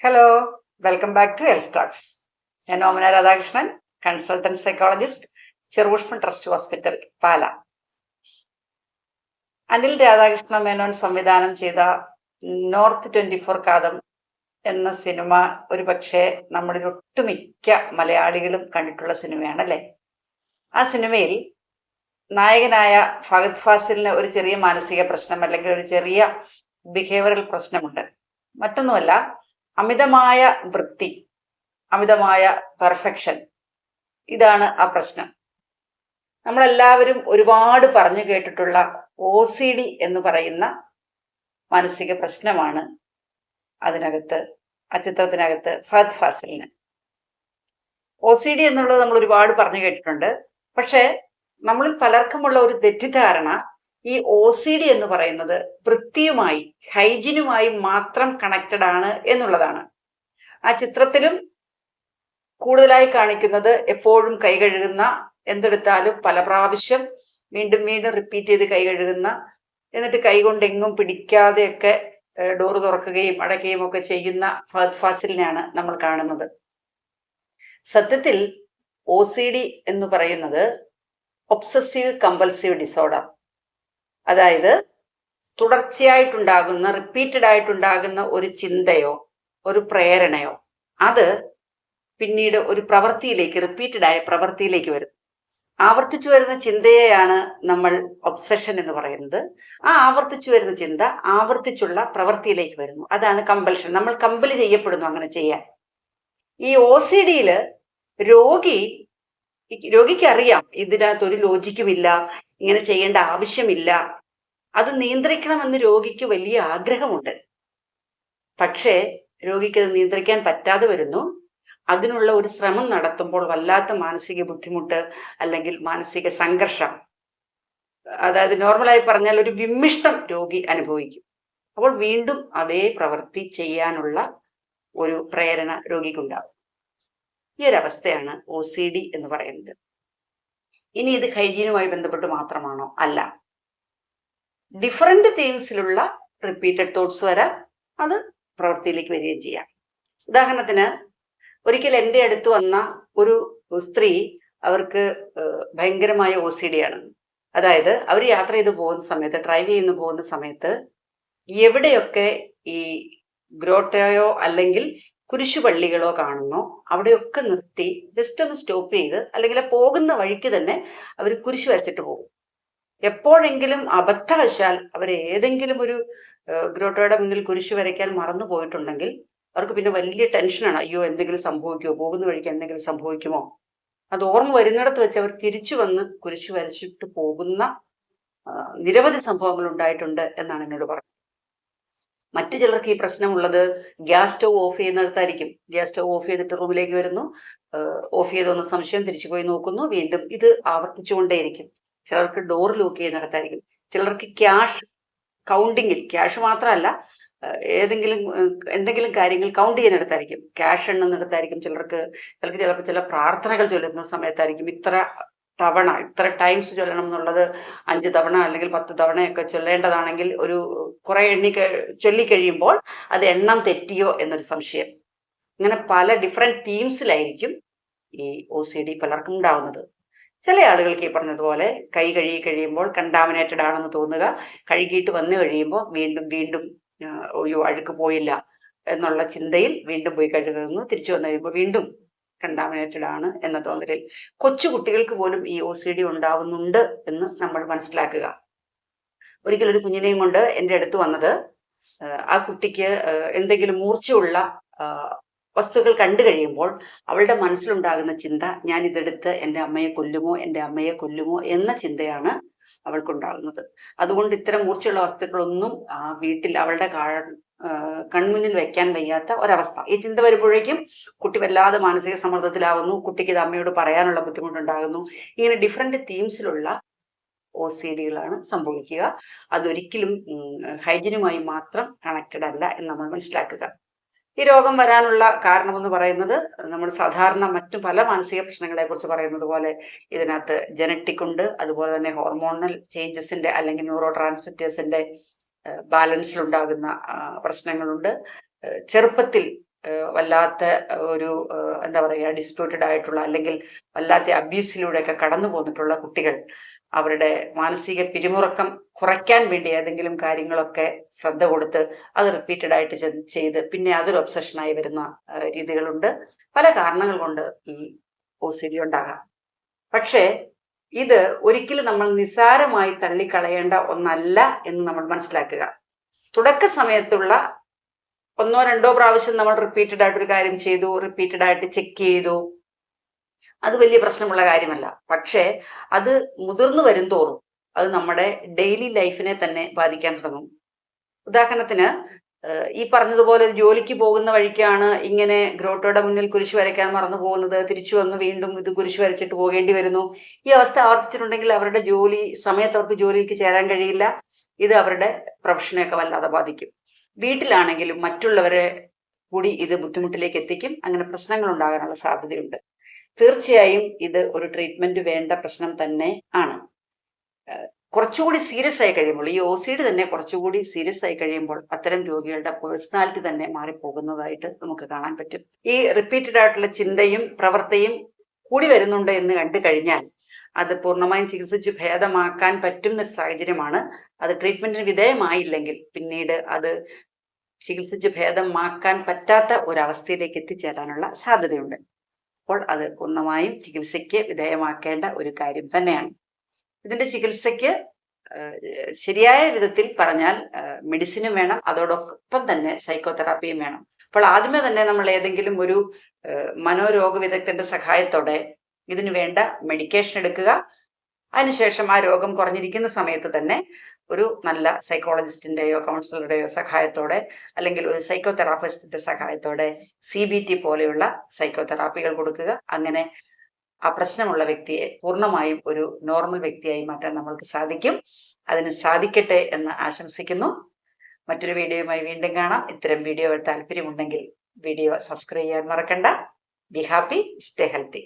Hello, welcome back to health talks. ഞാൻ Omana Radhakrishnan, consultant psychologist, Cherupushpam trust hospital, Pala. Anil Radhakrishna Menon സംവിധാനം ചെയ്ത north 24 കാതം എന്ന സിനിമ ഒരു പക്ഷേ നമ്മുടെ ഒട്ടുമിക്ക മലയാളികളും കണ്ടിട്ടുള്ള സിനിമയാണ് അല്ലേ? ആ സിനിമയിൽ നായകനായ ഫഹദ് ഫാസിലിന് ഒരു ചെറിയ മാനസിക പ്രശ്നം അല്ലെങ്കിൽ ഒരു ചെറിയ ബിഹേവിയറൽ പ്രശ്നമുണ്ട്. മറ്റൊന്നുമല്ല, അമിതമായ വൃത്തി, അമിതമായ പെർഫെക്ഷൻ, ഇതാണ് ആ പ്രശ്നം. നമ്മളെല്ലാവരും ഒരുപാട് പറഞ്ഞു കേട്ടിട്ടുള്ള OCD എന്ന് പറയുന്ന മാനസിക പ്രശ്നമാണ് അതിനകത്ത്, ആ ചിത്രത്തിനകത്ത് ഫഹദ് ഫാസിലിന്. OCD എന്നുള്ളത് നമ്മൾ ഒരുപാട് പറഞ്ഞു കേട്ടിട്ടുണ്ട്. പക്ഷേ നമ്മളിൽ പലർക്കുമുള്ള ഒരു തെറ്റിദ്ധാരണ ഈ OCD എന്ന് പറയുന്നത് വൃത്തിയുമായി, ഹൈജീനുമായി മാത്രം കണക്റ്റഡ് ആണ് എന്നുള്ളതാണ്. ആ ചിത്രത്തിലും കൂടുതലായി കാണിക്കുന്നത് എപ്പോഴും കൈ കഴുകുന്ന, എന്തെടുത്താലും പല പ്രാവശ്യം വീണ്ടും വീണ്ടും റിപ്പീറ്റ് ചെയ്ത് കൈ കഴുകുന്ന, എന്നിട്ട് കൈ കൊണ്ട് എങ്ങും പിടിക്കാതെയൊക്കെ ഡോറ് തുറക്കുകയും അടയ്ക്കുകയും ഒക്കെ ചെയ്യുന്ന ഫഹദ് ഫാസിലിനെയാണ് നമ്മൾ കാണുന്നത്. സത്യത്തിൽ OCD എന്ന് പറയുന്നത് ഒബ്സസീവ് കമ്പൽസീവ് ഡിസോർഡർ, അതായത് തുടർച്ചയായിട്ടുണ്ടാകുന്ന, റിപ്പീറ്റഡ് ആയിട്ടുണ്ടാകുന്ന ഒരു ചിന്തയോ ഒരു പ്രേരണയോ അത് പിന്നീട് ഒരു പ്രവൃത്തിയിലേക്ക്, റിപ്പീറ്റഡ് ആയ പ്രവൃത്തിയിലേക്ക് വരും. ആവർത്തിച്ചു വരുന്ന ചിന്തയെയാണ് നമ്മൾ ഒബ്സഷൻ എന്ന് പറയുന്നത്. ആ ആവർത്തിച്ചു വരുന്ന ചിന്ത ആവർത്തിച്ചുള്ള പ്രവൃത്തിയിലേക്ക് വരുന്നു, അതാണ് കമ്പൽഷൻ. നമ്മൾ കമ്പൽ ചെയ്യപ്പെടുന്നു അങ്ങനെ ചെയ്യാൻ. ഈ OCD-യില് രോഗിക്ക് അറിയാം ഇതിനകത്ത് ഒരു ലോജിക്കുമില്ല, ഇങ്ങനെ ചെയ്യേണ്ട ആവശ്യമില്ല, അത് നിയന്ത്രിക്കണമെന്ന് രോഗിക്ക് വലിയ ആഗ്രഹമുണ്ട്. പക്ഷേ രോഗിക്ക് അത് നിയന്ത്രിക്കാൻ പറ്റാതെ വരുന്നു. അതിനുള്ള ഒരു ശ്രമം നടത്തുമ്പോൾ വല്ലാത്ത മാനസിക ബുദ്ധിമുട്ട് അല്ലെങ്കിൽ മാനസിക സംഘർഷം, അതായത് നോർമലായി പറഞ്ഞാൽ ഒരു വിമ്മിഷ്ടം രോഗി അനുഭവിക്കും. അപ്പോൾ വീണ്ടും അതേ പ്രവൃത്തി ചെയ്യാനുള്ള ഒരു പ്രേരണ രോഗിക്കുണ്ടാവും. ഈ ഒരു അവസ്ഥയാണ് OCD എന്ന് പറയുന്നത്. ഇനി ഇത് ഹൈജീനുമായി ബന്ധപ്പെട്ട് മാത്രമാണോ? അല്ല. ഡിഫറെന്റ് തീംസിലുള്ള റിപ്പീറ്റഡ് തോട്ട്സ് വരാം, അത് പ്രവൃത്തിയിലേക്ക് വരികയും ചെയ്യാം. ഉദാഹരണത്തിന്, ഒരിക്കൽ എൻ്റെ അടുത്ത് വന്ന ഒരു സ്ത്രീ, അവർക്ക് ഭയങ്കരമായ OCD ആണ്. അതായത് അവർ യാത്ര ചെയ്ത് പോകുന്ന സമയത്ത്, ഡ്രൈവ് ചെയ്യുന്ന പോകുന്ന സമയത്ത് എവിടെയൊക്കെ ഈ ഗ്രോട്ടയോ അല്ലെങ്കിൽ കുരിശുപള്ളികളോ കാണുന്നോ അവിടെയൊക്കെ നിർത്തി ജസ്റ്റ് ഒന്ന് സ്റ്റോപ്പ് ചെയ്ത്, അല്ലെങ്കിൽ പോകുന്ന വഴിക്ക് തന്നെ അവർ കുരിശ് വരച്ചിട്ട് പോകും. എപ്പോഴെങ്കിലും അബദ്ധവശാൽ അവർ ഏതെങ്കിലും ഒരു ഗ്രോട്ടോയുടെ മുന്നിൽ കുരിശ് വരയ്ക്കാൻ മറന്നു പോയിട്ടുണ്ടെങ്കിൽ അവർക്ക് പിന്നെ വലിയ ടെൻഷനാണ്. അയ്യോ, എന്തെങ്കിലും സംഭവിക്കുമോ, പോകുന്ന വഴിക്ക് എന്തെങ്കിലും സംഭവിക്കുമോ? അത് ഓർമ്മ വരുന്നിടത്ത് വെച്ച് അവർ തിരിച്ചു വന്ന് കുരിശ് വരച്ചിട്ട് പോകുന്ന നിരവധി സംഭവങ്ങൾ ഉണ്ടായിട്ടുണ്ട് എന്നാണ് എന്നോട് പറഞ്ഞത്. മറ്റു ചിലർക്ക് ഈ പ്രശ്നമുള്ളത് ഗ്യാസ് സ്റ്റവ് ഓഫ് ചെയ്യുന്നിടത്തായിരിക്കും. ഗ്യാസ് സ്റ്റവ് ഓഫ് ചെയ്തിട്ട് റൂമിലേക്ക് വരുന്നു, ഓഫ് ചെയ്തൊന്ന് സംശയം, തിരിച്ചു പോയി നോക്കുന്നു, വീണ്ടും ഇത് ആവർത്തിച്ചുകൊണ്ടേയിരിക്കും. ചിലർക്ക് ഡോർ ലോക്ക് ചെയ്യുന്നിടത്തായിരിക്കും. ചിലർക്ക് ക്യാഷ് കൗണ്ടിങ്ങിൽ, ക്യാഷ് മാത്രമല്ല എന്തെങ്കിലും കാര്യങ്ങൾ കൗണ്ട് ചെയ്യുന്നിടത്തായിരിക്കും, ക്യാഷ് എണ്ണുന്നിടത്തായിരിക്കും. ചിലർക്ക് ചിലപ്പോൾ ചില പ്രാർത്ഥനകൾ ചൊല്ലുന്ന സമയത്തായിരിക്കും ഇത്ര തവണ, ഇത്ര ടൈംസ് ചൊല്ലണം എന്നുള്ളത് 5 തവണ അല്ലെങ്കിൽ 10 തവണയൊക്കെ ചൊല്ലേണ്ടതാണെങ്കിൽ ഒരു കുറെ ചൊല്ലിക്കഴിയുമ്പോൾ അത് എണ്ണം തെറ്റിയോ എന്നൊരു സംശയം. ഇങ്ങനെ പല ഡിഫറെന്റ് തീംസിലായിരിക്കും ഈ OCD പലർക്കും ഉണ്ടാവുന്നത്. ചില ആളുകൾക്ക് ഈ പറഞ്ഞതുപോലെ കൈ കഴുകി കഴിയുമ്പോൾ കണ്ടാമിനേറ്റഡ് ആണെന്ന് തോന്നുക, കഴുകിയിട്ട് വന്നു കഴിയുമ്പോൾ വീണ്ടും വീണ്ടും അയ്യോ അഴുക്ക് പോയില്ല എന്നുള്ള ചിന്തയിൽ വീണ്ടും പോയി കഴുകുന്നു, തിരിച്ചു വന്നു കഴിയുമ്പോൾ വീണ്ടും കണ്ടാമിനേറ്റഡ് ആണ് എന്ന തോന്നലിൽ. കൊച്ചു കുട്ടികൾക്ക് പോലും ഈ OCD ഉണ്ടാവുന്നുണ്ട് എന്ന് നമ്മൾ മനസ്സിലാക്കുക. ഒരിക്കൽ ഒരു കുഞ്ഞിനെയും കൊണ്ട് എൻ്റെ അടുത്ത് വന്നത്, ആ കുട്ടിക്ക് എന്തെങ്കിലും മൂർച്ചയുള്ള വസ്തുക്കൾ കണ്ടു കഴിയുമ്പോൾ അവളുടെ മനസ്സിലുണ്ടാകുന്ന ചിന്ത, ഞാൻ ഇതെടുത്ത് എൻ്റെ അമ്മയെ കൊല്ലുമോ എന്ന ചിന്തയാണ് അവൾക്കുണ്ടാകുന്നത്. അതുകൊണ്ട് ഇത്തരം മൂർച്ചയുള്ള വസ്തുക്കളൊന്നും ആ വീട്ടിൽ അവളുടെ കൺമുന്നിൽ വെക്കാൻ വയ്യാത്ത ഒരവസ്ഥ. ഈ ചിന്ത വരുമ്പോഴേക്കും കുട്ടി വല്ലാതെ മാനസിക സമ്മർദ്ദത്തിലാവുന്നു, കുട്ടിക്ക് ഇത് അമ്മയോട് പറയാനുള്ള ബുദ്ധിമുട്ടുണ്ടാകുന്നു. ഇങ്ങനെ ഡിഫറെന്റ് തീംസിലുള്ള OCD-കളാണ് സംഭവിക്കുക. അതൊരിക്കലും ഹൈജീനുമായി മാത്രം കണക്റ്റഡ് അല്ല എന്ന് നമ്മൾ മനസ്സിലാക്കുക. ഈ രോഗം വരാനുള്ള കാരണമെന്ന് പറയുന്നത് നമ്മൾ സാധാരണ മറ്റു പല മാനസിക പ്രശ്നങ്ങളെ കുറിച്ച് പറയുന്നത് പോലെ ഇതിനകത്ത് ജനറ്റിക് ഉണ്ട്, അതുപോലെ തന്നെ ഹോർമോണൽ ചേഞ്ചസിന്റെ അല്ലെങ്കിൽ ന്യൂറോ ട്രാൻസ്മിറ്റേഴ്സിന്റെ ബാലൻസിലുണ്ടാകുന്ന പ്രശ്നങ്ങളുണ്ട്. ചെറുപ്പത്തിൽ വല്ലാത്ത ഒരു എന്താ പറയുക ഡിസ്പ്യൂട്ടഡ് ആയിട്ടുള്ള അല്ലെങ്കിൽ വല്ലാത്ത അബ്യൂസിലൂടെയൊക്കെ കടന്നു പോന്നിട്ടുള്ള കുട്ടികൾ അവരുടെ മാനസിക പിരിമുറക്കം കുറയ്ക്കാൻ വേണ്ടി ഏതെങ്കിലും കാര്യങ്ങളൊക്കെ ശ്രദ്ധ കൊടുത്ത് അത് റിപ്പീറ്റഡ് ആയിട്ട് ചെയ്ത് പിന്നെ അതൊരു ഒബ്സഷനായി വരുന്ന രീതികളുണ്ട്. പല കാരണങ്ങൾ കൊണ്ട് ഈ OCD ഉണ്ടാകാം. പക്ഷേ ഇത് ഒരിക്കലും നമ്മൾ നിസ്സാരമായി തള്ളിക്കളയേണ്ട ഒന്നല്ല എന്ന് നമ്മൾ മനസ്സിലാക്കുക. തുടക്ക സമയത്തുള്ള 1-2 പ്രാവശ്യം നമ്മൾ റിപ്പീറ്റഡ് ആയിട്ട് ഒരു കാര്യം ചെയ്തു, റിപ്പീറ്റഡ് ആയിട്ട് ചെക്ക് ചെയ്തു, അത് വലിയ പ്രശ്നമുള്ള കാര്യമല്ല. പക്ഷേ അത് മുതിർന്നു വരും തോറും അത് നമ്മുടെ ഡെയിലി ലൈഫിനെ തന്നെ ബാധിക്കാൻ തുടങ്ങും. ഉദാഹരണത്തിന് ഈ പറഞ്ഞതുപോലെ ജോലിക്ക് പോകുന്ന വഴിക്കാണ് ഇങ്ങനെ ഗ്രോട്ടോയുടെ മുന്നിൽ കുരിശ് വരയ്ക്കാൻ മറന്നു പോകുന്നത്, തിരിച്ചു വന്ന് വീണ്ടും ഇത് കുരിശ് വരച്ചിട്ട് പോകേണ്ടി വരുന്നു. ഈ അവസ്ഥ ആവർത്തിച്ചിട്ടുണ്ടെങ്കിൽ അവരുടെ ജോലി സമയത്ത് അവർക്ക് ജോലിക്ക് ചേരാൻ കഴിയില്ല. ഇത് അവരുടെ പ്രൊഫഷനെയൊക്കെ വല്ലാതെ ബാധിക്കും. വീട്ടിലാണെങ്കിലും മറ്റുള്ളവരെ കൂടി ഇത് ബുദ്ധിമുട്ടിലേക്ക് എത്തിക്കും. അങ്ങനെ പ്രശ്നങ്ങൾ ഉണ്ടാകാനുള്ള സാധ്യതയുണ്ട്. തീർച്ചയായും ഇത് ഒരു ട്രീറ്റ്മെന്റ് വേണ്ട പ്രശ്നം തന്നെ ആണ്. കുറച്ചുകൂടി സീരിയസ് ആയി കഴിയുമ്പോൾ ഈ OCD തന്നെ കുറച്ചുകൂടി സീരിയസ് ആയി കഴിയുമ്പോൾ അത്തരം രോഗികളുടെ പേഴ്സണാലിറ്റി തന്നെ മാറിപ്പോകുന്നതായിട്ട് നമുക്ക് കാണാൻ പറ്റും. ഈ റിപ്പീറ്റഡ് ആയിട്ടുള്ള ചിന്തയും പ്രവൃത്തിയും കൂടി വരുന്നുണ്ട് എന്ന് കണ്ടു കഴിഞ്ഞാൽ അത് പൂർണ്ണമായും ചികിത്സിച്ച് ഭേദമാക്കാൻ പറ്റുന്ന ഒരു സാഹചര്യമാണ്. അത് ട്രീറ്റ്മെന്റിന് വിധേയമായില്ലെങ്കിൽ പിന്നീട് അത് ചികിത്സിച്ച് ഭേദമാക്കാൻ പറ്റാത്ത ഒരവസ്ഥയിലേക്ക് എത്തിച്ചേരാനുള്ള സാധ്യതയുണ്ട്. അപ്പോൾ അത് പൂർണ്ണമായും ചികിത്സയ്ക്ക് വിധേയമാക്കേണ്ട ഒരു കാര്യം തന്നെയാണ്. ഇതിന്റെ ചികിത്സയ്ക്ക് ശരിയായ വിധത്തിൽ പറഞ്ഞാൽ മെഡിസിനും വേണം, അതോടൊപ്പം തന്നെ സൈക്കോതെറാപ്പിയും വേണം. അപ്പോൾ ആദ്യമേ തന്നെ നമ്മൾ ഏതെങ്കിലും ഒരു മനോരോഗ വിദഗ്ധന്റെ സഹായത്തോടെ ഇതിനു വേണ്ട മെഡിക്കേഷൻ എടുക്കുക. അതിനുശേഷം ആ രോഗം കുറഞ്ഞിരിക്കുന്ന സമയത്ത് തന്നെ ഒരു നല്ല സൈക്കോളജിസ്റ്റിന്റെയോ കൗൺസിലറുടെയോ സഹായത്തോടെ അല്ലെങ്കിൽ ഒരു സൈക്കോതെറാപ്പിസ്റ്റിന്റെ സഹായത്തോടെ CBT പോലെയുള്ള സൈക്കോതെറാപ്പികൾ കൊടുക്കുക. അങ്ങനെ ആ പ്രശ്നമുള്ള വ്യക്തിയെ പൂർണ്ണമായും ഒരു നോർമൽ വ്യക്തിയായി മാറ്റാൻ നമ്മൾക്ക് സാധിക്കും. അതിന് സാധിക്കട്ടെ എന്ന് ആശംസിക്കുന്നു. മറ്റൊരു വീഡിയോയുമായി വീണ്ടും കാണാം. ഇത്തരം വീഡിയോകൾ താല്പര്യമുണ്ടെങ്കിൽ വീഡിയോ സബ്സ്ക്രൈബ് ചെയ്യാൻ മറക്കണ്ട. Be happy, stay healthy.